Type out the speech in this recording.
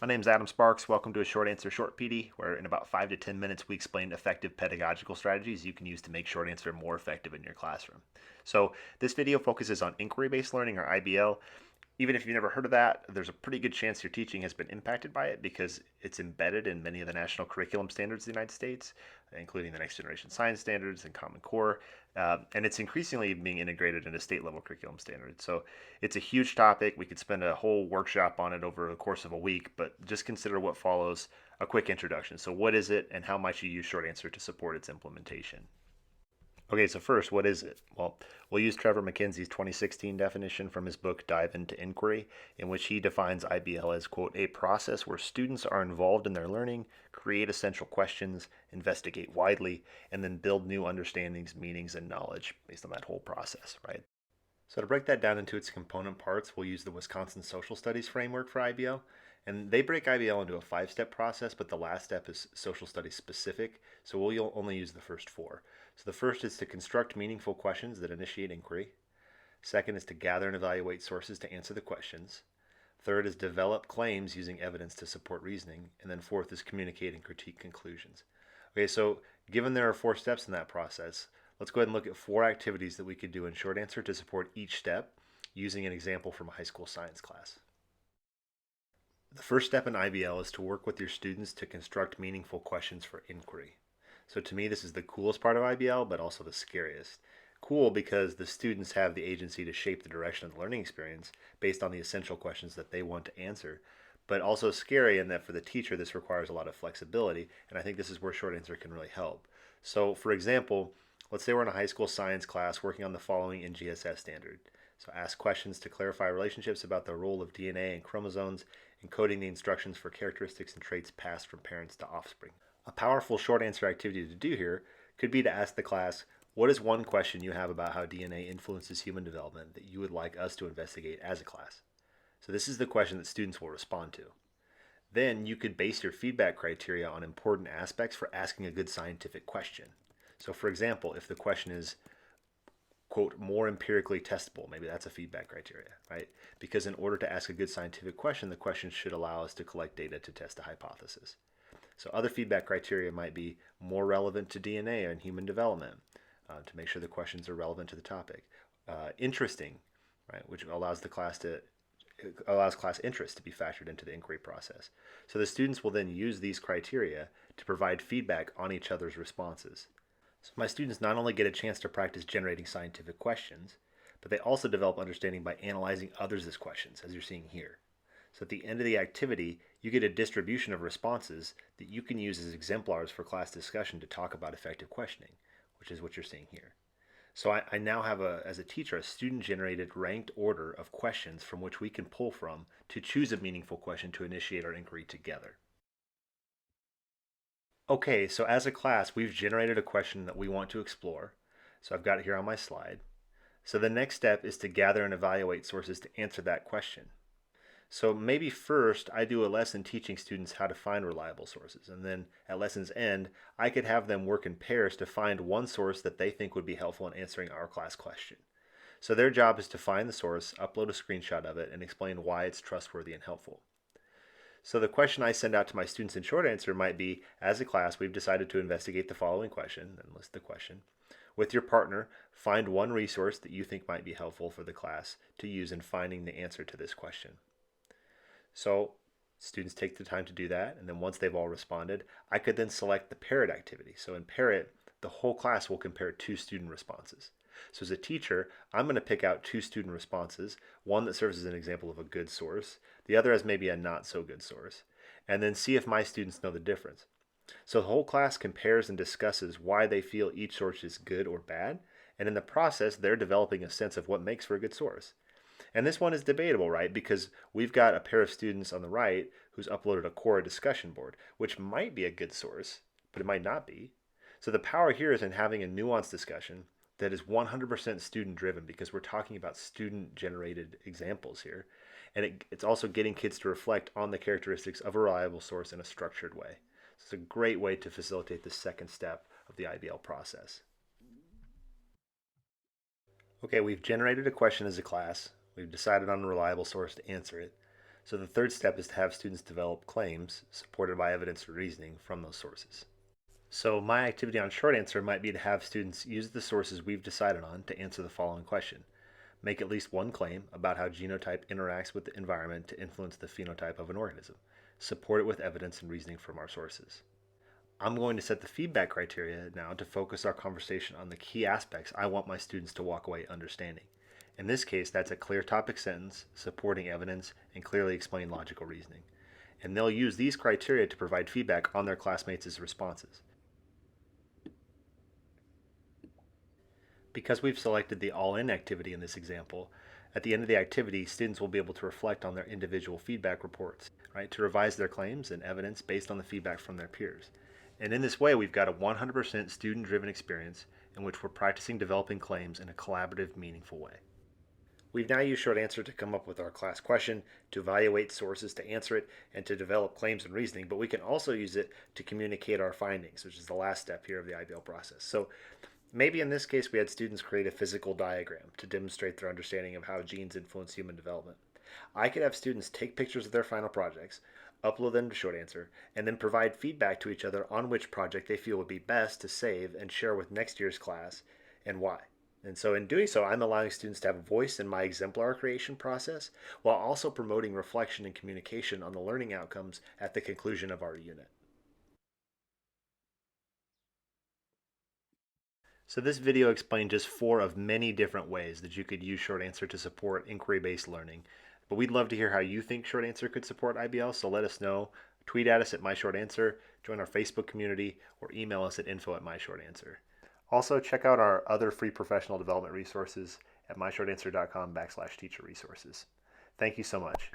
My name is Adam Sparks. Welcome to a Short Answer Short PD, where in about 5 to 10 minutes we explain effective pedagogical strategies you can use to make short answer more effective in your classroom. So this video focuses on inquiry-based learning, or IBL. Even if you've never heard of that, there's a pretty good chance your teaching has been impacted by it because it's embedded in many of the national curriculum standards of the United States, including the Next Generation Science Standards and Common Core, and it's increasingly being integrated into state level curriculum standards. So it's a huge topic. We could spend a whole workshop on it over the course of a week, but just consider what follows a quick introduction. So what is it and how might you use short answer to support its implementation? Okay, so first, what is it? Well, we'll use Trevor McKenzie's 2016 definition from his book Dive into Inquiry, in which he defines IBL as, quote, a process where students are involved in their learning, create essential questions, investigate widely, and then build new understandings, meanings, and knowledge based on that whole process, right? So to break that down into its component parts, we'll use the Wisconsin Social Studies framework for IBL. And they break IBL into a 5-step process, but the last step is social studies specific, so we'll only use the first 4. So the first is to construct meaningful questions that initiate inquiry. Second is to gather and evaluate sources to answer the questions. Third is develop claims using evidence to support reasoning. And then fourth is communicate and critique conclusions. Okay, so given there are 4 steps in that process, let's go ahead and look at 4 activities that we could do in short answer to support each step using an example from a high school science class. The first step in IBL is to work with your students to construct meaningful questions for inquiry. So to me, this is the coolest part of IBL, but also the scariest. Cool because the students have the agency to shape the direction of the learning experience based on the essential questions that they want to answer, but also scary in that for the teacher, this requires a lot of flexibility, and I think this is where short answer can really help. So for example, let's say we're in a high school science class working on the following NGSS standard. So ask questions to clarify relationships about the role of DNA and chromosomes, encoding the instructions for characteristics and traits passed from parents to offspring. A powerful short answer activity to do here could be to ask the class, what is one question you have about how DNA influences human development that you would like us to investigate as a class? So this is the question that students will respond to. Then you could base your feedback criteria on important aspects for asking a good scientific question. So for example, if the question is, quote, more empirically testable, maybe that's a feedback criteria, right? Because in order to ask a good scientific question, the question should allow us to collect data to test a hypothesis. So other feedback criteria might be more relevant to DNA and human development to make sure the questions are relevant to the topic. Interesting, right, which allows class interest to be factored into the inquiry process. So the students will then use these criteria to provide feedback on each other's responses. So my students not only get a chance to practice generating scientific questions, but they also develop understanding by analyzing others' questions, as you're seeing here. So at the end of the activity, you get a distribution of responses that you can use as exemplars for class discussion to talk about effective questioning, which is what you're seeing here. So I now have, as a teacher, a student-generated ranked order of questions from which we can pull from to choose a meaningful question to initiate our inquiry together. Okay, so as a class, we've generated a question that we want to explore. So I've got it here on my slide. So the next step is to gather and evaluate sources to answer that question. So maybe first I do a lesson teaching students how to find reliable sources, and then at lesson's end, I could have them work in pairs to find one source that they think would be helpful in answering our class question. So their job is to find the source, upload a screenshot of it, and explain why it's trustworthy and helpful. So the question I send out to my students in short answer might be, as a class, we've decided to investigate the following question, and list the question. With your partner, find one resource that you think might be helpful for the class to use in finding the answer to this question. So students take the time to do that, and then once they've all responded, I could then select the parrot activity. So in parrot, the whole class will compare 2 student responses. So as a teacher, I'm going to pick out 2 student responses, one that serves as an example of a good source, the other as maybe a not so good source, and then see if my students know the difference. So the whole class compares and discusses why they feel each source is good or bad, and in the process, they're developing a sense of what makes for a good source. And this one is debatable, right? Because we've got a pair of students on the right who's uploaded a Quora discussion board, which might be a good source, but it might not be. So the power here is in having a nuanced discussion that is 100% student driven, because we're talking about student generated examples here. And it's also getting kids to reflect on the characteristics of a reliable source in a structured way. So it's a great way to facilitate the second step of the IBL process. Okay, we've generated a question as a class. We've decided on a reliable source to answer it. So the third step is to have students develop claims supported by evidence or reasoning from those sources. So my activity on short answer might be to have students use the sources we've decided on to answer the following question. Make at least one claim about how genotype interacts with the environment to influence the phenotype of an organism. Support it with evidence and reasoning from our sources. I'm going to set the feedback criteria now to focus our conversation on the key aspects I want my students to walk away understanding. In this case, that's a clear topic sentence, supporting evidence, and clearly explained logical reasoning. And they'll use these criteria to provide feedback on their classmates' responses. Because we've selected the all-in activity in this example, at the end of the activity, students will be able to reflect on their individual feedback reports, right, to revise their claims and evidence based on the feedback from their peers. And in this way, we've got a 100% student-driven experience in which we're practicing developing claims in a collaborative, meaningful way. We've now used short answer to come up with our class question, to evaluate sources to answer it, and to develop claims and reasoning, but we can also use it to communicate our findings, which is the last step here of the IBL process. So maybe in this case we had students create a physical diagram to demonstrate their understanding of how genes influence human development. I could have students take pictures of their final projects, upload them to short answer, and then provide feedback to each other on which project they feel would be best to save and share with next year's class and why. And so in doing so, I'm allowing students to have a voice in my exemplar creation process while also promoting reflection and communication on the learning outcomes at the conclusion of our unit. So this video explained just 4 of many different ways that you could use short answer to support inquiry-based learning. But we'd love to hear how you think short answer could support IBL, so let us know. Tweet at us at myshortanswer, join our Facebook community, or email us at info@myshortanswer. Also, check out our other free professional development resources at myshortanswer.com/teacher resources. Thank you so much.